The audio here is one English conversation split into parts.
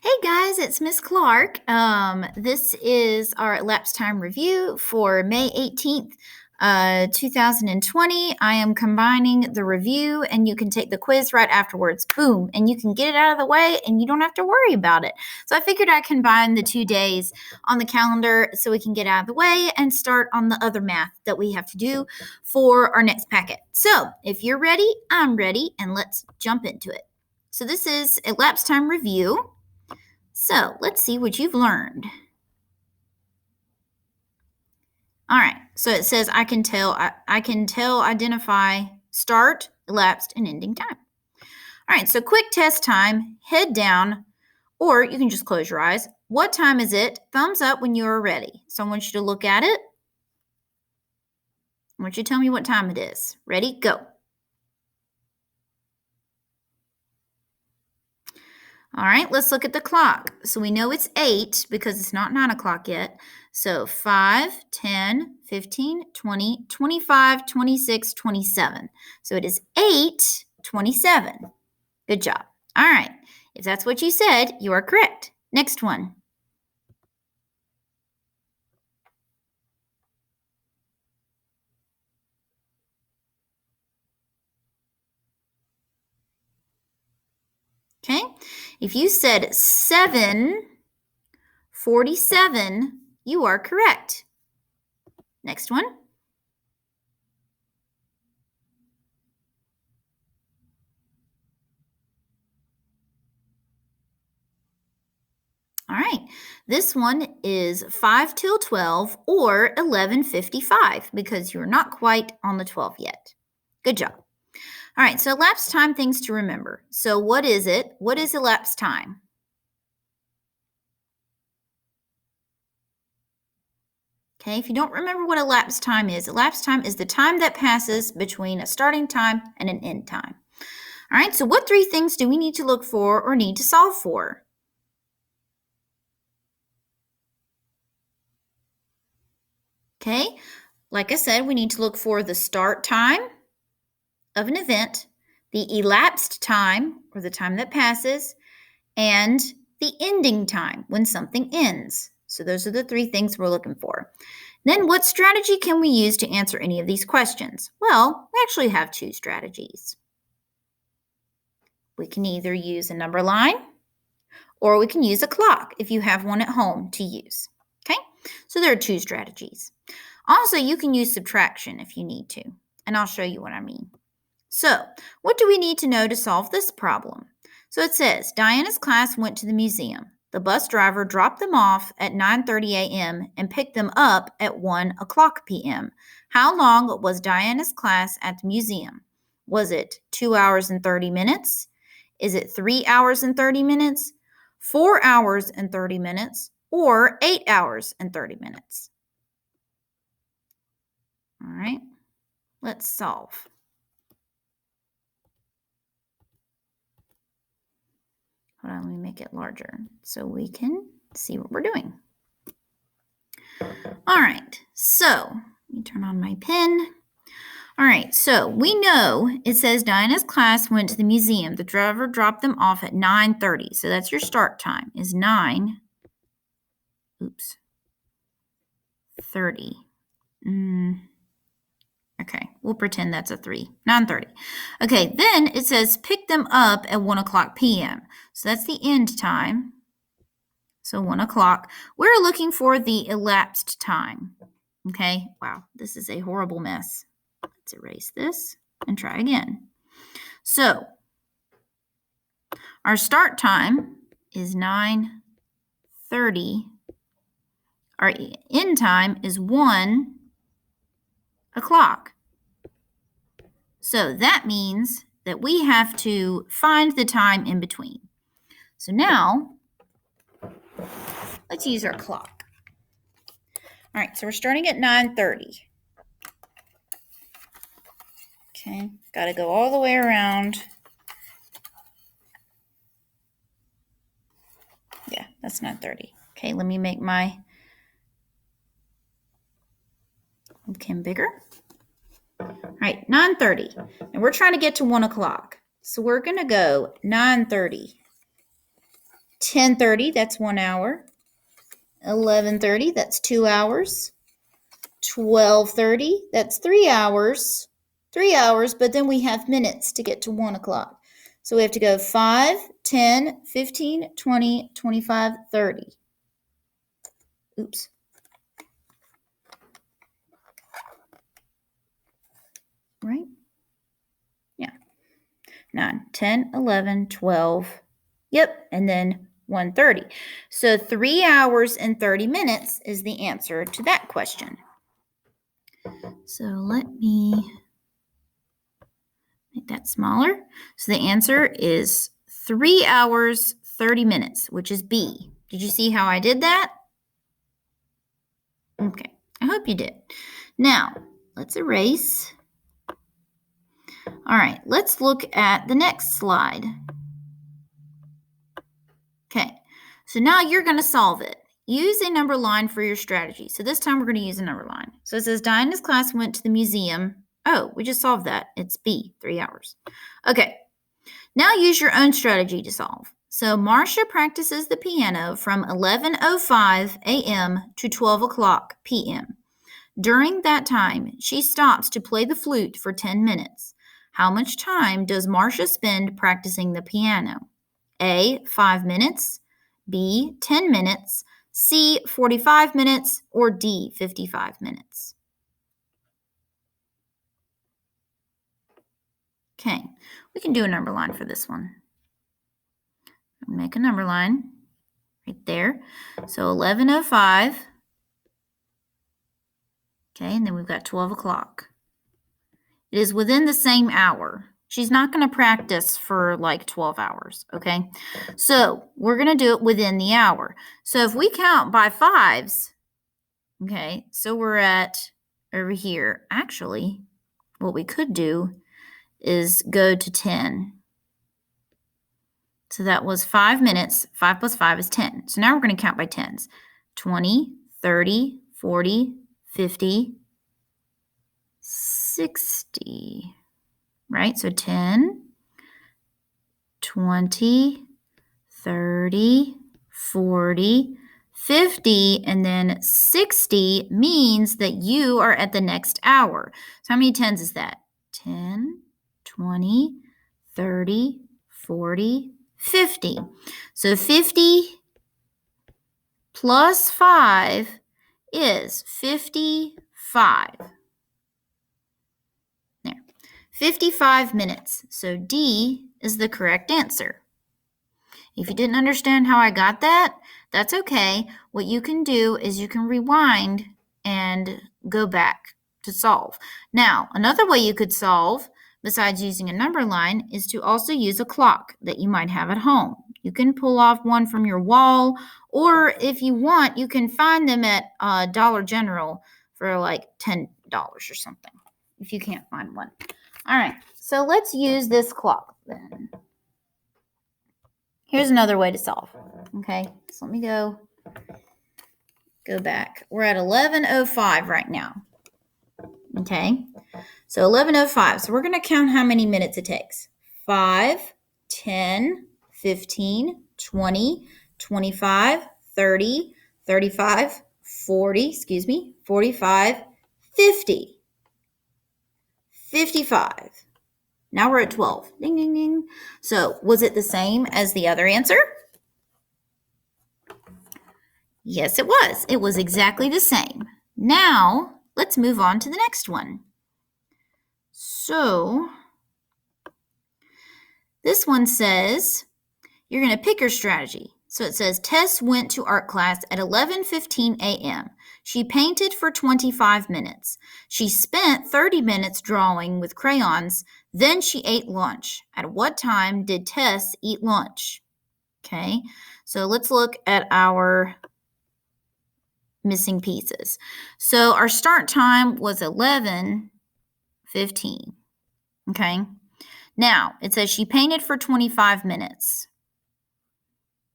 Hey guys, it's Miss Clark. This is our Elapsed Time review for May 18th, 2020. I am combining the review and you can take the quiz right afterwards. Boom. And you can get it out of the way and you don't have to worry about it. So I figured I'd combine the 2 days on the calendar so we can get out of the way and start on the other math that we have to do for our next packet. So if you're ready, I'm ready, and let's jump into it. So this is Elapsed Time review. So let's see what you've learned. All right, so it says I can tell, identify start, elapsed, and ending time. All right, so quick test time, head down, or you can just close your eyes. What time is it? Thumbs up when you are ready. So I want you to look at it. I want you to tell me what time it is. Ready? Go. All right, let's look at the clock. So we know it's 8 because it's not 9 o'clock yet. So 5, 10, 15, 20, 25, 26, 27. So it is 8:27. Good job. All right, if that's what you said, you are correct. Next one. Okay, if you said 7:47, you are correct. Next one. All right, this one is 5 till 12 or 11:55 because you're not quite on the 12 yet. Good job. All right, so elapsed time things to remember. So what is it? What is elapsed time? Okay, if you don't remember what elapsed time is the time that passes between a starting time and an end time. All right, so what 3 things do we need to look for or need to solve for? Okay, like I said, we need to look for the start time of an event, the elapsed time, or the time that passes, and the ending time, when something ends. So those are the 3 things we're looking for. Then what strategy can we use to answer any of these questions? Well, we actually have 2 strategies. We can either use a number line or we can use a clock if you have one at home to use. Okay, so there are 2 strategies. Also, you can use subtraction if you need to, and I'll show you what I mean. So, what do we need to know to solve this problem? So it says, Diana's class went to the museum. The bus driver dropped them off at 9:30 a.m. and picked them up at 1 o'clock p.m. How long was Diana's class at the museum? Was it 2 hours and 30 minutes? Is it 3 hours and 30 minutes? 4 hours and 30 minutes? Or 8 hours and 30 minutes? All right, let's solve. Hold on, let me make it larger so we can see what we're doing. All right, so let me turn on my pen. All right, so we know it says Diana's class went to the museum. The driver dropped them off at 9:30. So that's your start time is 9:30. Okay, we'll pretend that's a 3. 9:30. Okay, then it says pick them up at 1 o'clock p.m. So that's the end time. So 1 o'clock. We're looking for the elapsed time. Okay, wow, this is a horrible mess. Let's erase this and try again. So our start time is 9:30. Our end time is 1 o'clock. So that means that we have to find the time in between. So now, let's use our clock. All right, so we're starting at 9:30. Okay, got to go all the way around. Yeah, that's 9:30. Okay, let me make my webcam bigger. All right, 9:30. And we're trying to get to 1 o'clock. So we're going to go 9:30 10:30, that's 1 hour. 11:30, that's 2 hours. 12:30, that's 3 hours. 3 hours, but then we have minutes to get to 1 o'clock. So we have to go 5, 10, 15, 20, 25, 30. Oops. Right? Yeah. 9, 10, 11, 12. Yep, and then 1:30. So 3 hours and 30 minutes is the answer to that question. So let me make that smaller. So the answer is 3 hours, 30 minutes, which is B. Did you see how I did that? Okay, I hope you did. Now, let's erase. All right, let's look at the next slide. Okay, so now you're going to solve it. Use a number line for your strategy. So this time we're going to use a number line. So it says Diana's class went to the museum. Oh, we just solved that. It's B, 3 hours. Okay, now use your own strategy to solve. So Marcia practices the piano from 11:05 a.m. to 12 o'clock p.m. During that time, she stops to play the flute for 10 minutes. How much time does Marcia spend practicing the piano? A, 5 minutes, B, 10 minutes, C, 45 minutes, or D, 55 minutes. Okay, we can do a number line for this one. Make a number line right there. So 11:05. Okay, and then we've got 12 o'clock. It is within the same hour. She's not going to practice for like 12 hours, okay? So we're going to do it within the hour. So if we count by fives, okay, so we're at over here. Actually, what we could do is go to 10. So that was 5 minutes. 5 plus 5 is 10. So now we're going to count by tens. 20, 30, 40, 50, 60, right? So 10, 20, 30, 40, 50, and then 60 means that you are at the next hour. So how many tens is that? 10, 20, 30, 40, 50. So 50 plus 5 is 55. There. 55 minutes. So D is the correct answer. If you didn't understand how I got that, that's okay. What you can do is you can rewind and go back to solve. Now, another way you could solve, besides using a number line, is to also use a clock that you might have at home. You can pull off one from your wall, or if you want, you can find them at Dollar General for like $10 or something, if you can't find one. All right, so let's use this clock then. Here's another way to solve. Okay, so let me go back. We're at 11:05 right now. Okay, so 11:05. So we're going to count how many minutes it takes. 5, 10, 15, 20, 25, 30, 35, 40, 45, 50. 55. Now we're at 12. Ding, ding, ding. So was it the same as the other answer? Yes, it was. It was exactly the same. Now, let's move on to the next one. So, this one says, you're going to pick your strategy. So it says, Tess went to art class at 11:15 a.m. She painted for 25 minutes. She spent 30 minutes drawing with crayons. Then she ate lunch. At what time did Tess eat lunch? Okay, so let's look at our missing pieces. So our start time was 11:15. Okay, now it says she painted for 25 minutes.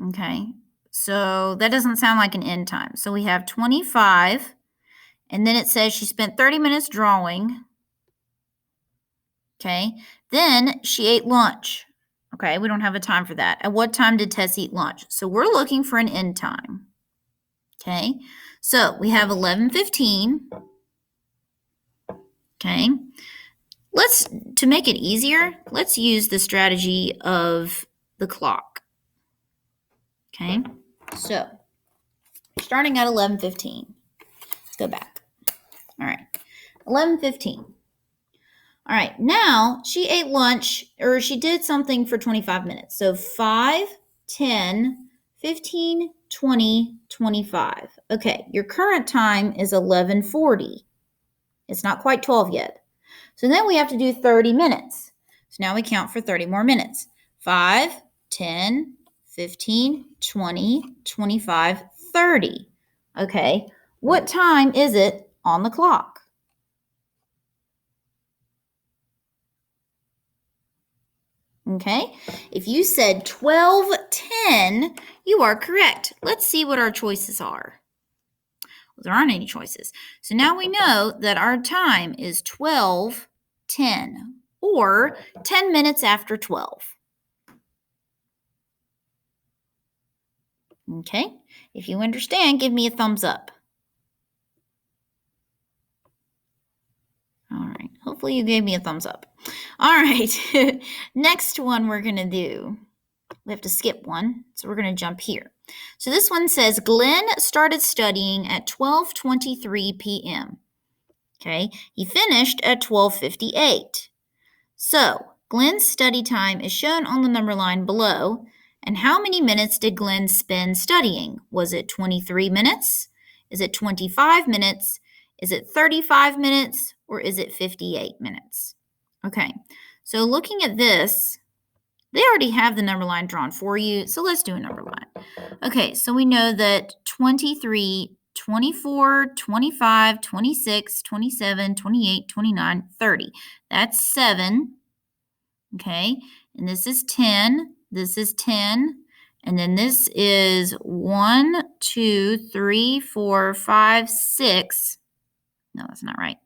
Okay, so that doesn't sound like an end time. So we have 25, and then it says she spent 30 minutes drawing. Okay, then she ate lunch. Okay, we don't have a time for that. At what time did Tess eat lunch? So we're looking for an end time. Okay, so we have 11:15. Okay, to make it easier, let's use the strategy of the clock. Okay, so starting at 11:15. Let's go back. All right, 11:15. All right, now she ate lunch, or she did something for 25 minutes. So 5, 10, 15, 20, 25. Okay, your current time is 11:40. It's not quite 12 yet. So then we have to do 30 minutes. So now we count for 30 more minutes. 5, 10, 15, 20, 25, 30. Okay, what time is it on the clock? Okay, if you said 12:10, you are correct. Let's see what our choices are. Well, there aren't any choices. So now we know that our time is 12:10, or 10 minutes after 12. Okay, if you understand, give me a thumbs up. All right, hopefully you gave me a thumbs up. All right, next one we're going to do. We have to skip one, so we're going to jump here. So this one says, Glenn started studying at 12:23 p.m. Okay, he finished at 12:58. So Glenn's study time is shown on the number line below. And how many minutes did Glenn spend studying? Was it 23 minutes? Is it 25 minutes? Is it 35 minutes? Or is it 58 minutes? Okay, so looking at this, they already have the number line drawn for you, so let's do a number line. Okay, so we know that 23, 24, 25, 26, 27, 28, 29, 30. That's 7. Okay, and this is 10. This is 10. And then this is 1, 2, 3, 4, 5, 6. No, that's not right.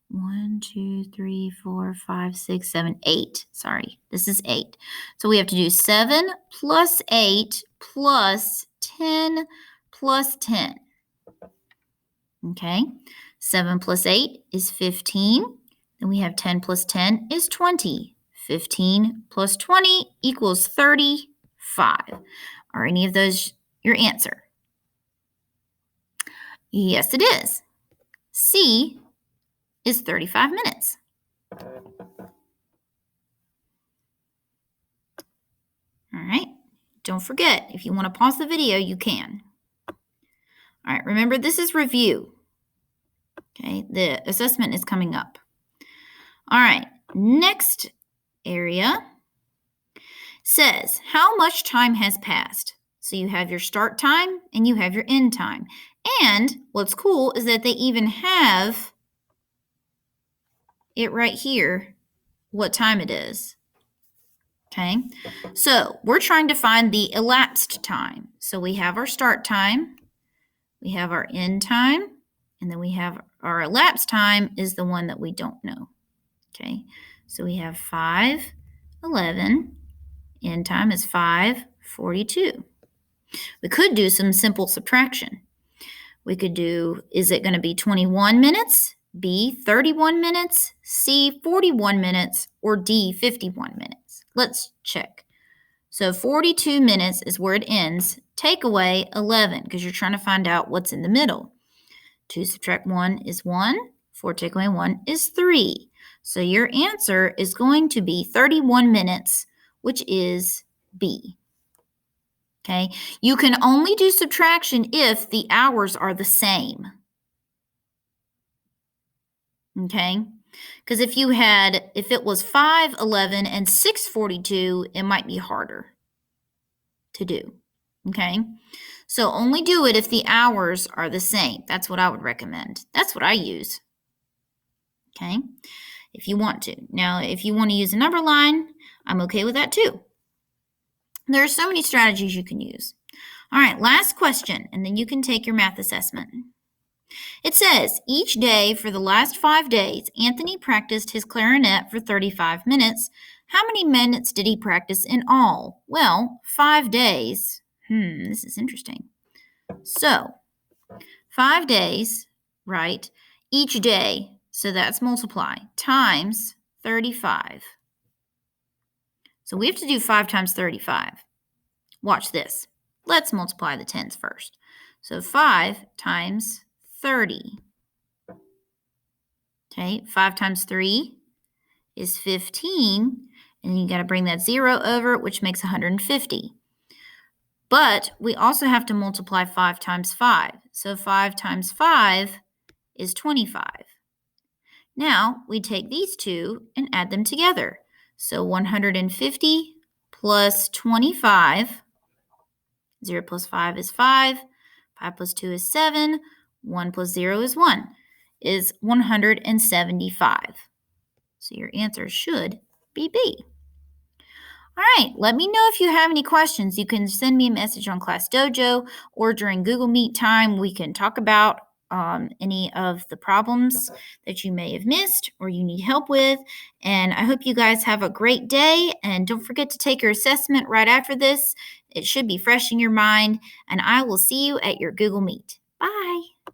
1, 2, 3, 4, 5, 6, 7, 8. Sorry, this is 8. So we have to do 7 plus 8 plus 10 plus 10. Okay, 7 plus 8 is 15. Then we have 10 plus 10 is 20. 15 plus 20 equals 35. Are any of those your answer? Yes, it is. C is 35 minutes. All right. Don't forget, if you want to pause the video, you can. All right. Remember, this is review. Okay. The assessment is coming up. All right. Next area says, how much time has passed? So you have your start time and you have your end time. And what's cool is that they even have it right here, what time it is. Okay, so we're trying to find the elapsed time. So we have our start time, we have our end time, and then we have our elapsed time is the one that we don't know. Okay, so we have 5:11, end time is 5:42. We could do some simple subtraction. We could do, is it going to be 21 minutes, B, 31 minutes, C, 41 minutes, or D, 51 minutes? Let's check. So 42 minutes is where it ends. Take away 11 because you're trying to find out what's in the middle. 2 subtract 1 is 1. 4 take away 1 is 3. So your answer is going to be 31 minutes, which is B. Okay, you can only do subtraction if the hours are the same. Okay, because if it was 5:11 and 6:42, it might be harder to do. Okay, so only do it if the hours are the same. That's what I would recommend. That's what I use. Okay, if you want to. Now, if you want to use a number line, I'm okay with that too. There are so many strategies you can use. All right, last question, and then you can take your math assessment. It says, each day for the last 5 days, Anthony practiced his clarinet for 35 minutes, How many minutes did he practice in all? Well, 5 days. This is interesting. So, 5 days, right? Each day, so that's multiply, times 35. So we have to do 5 times 35. Watch this. Let's multiply the tens first. So 5 times 30. Okay, 5 times 3 is 15. And then you got to bring that 0 over, which makes 150. But we also have to multiply 5 times 5. So 5 times 5 is 25. Now we take these two and add them together. So 150 plus 25. 0 plus 5 is 5. 5 plus 2 is 7. 1 plus 0 is 1. Is 175. So your answer should be B. All right, let me know if you have any questions. You can send me a message on Class Dojo, or during Google Meet time, we can talk about any of the problems that you may have missed or you need help with. And I hope you guys have a great day. And don't forget to take your assessment right after this. It should be fresh in your mind. And I will see you at your Google Meet. Bye.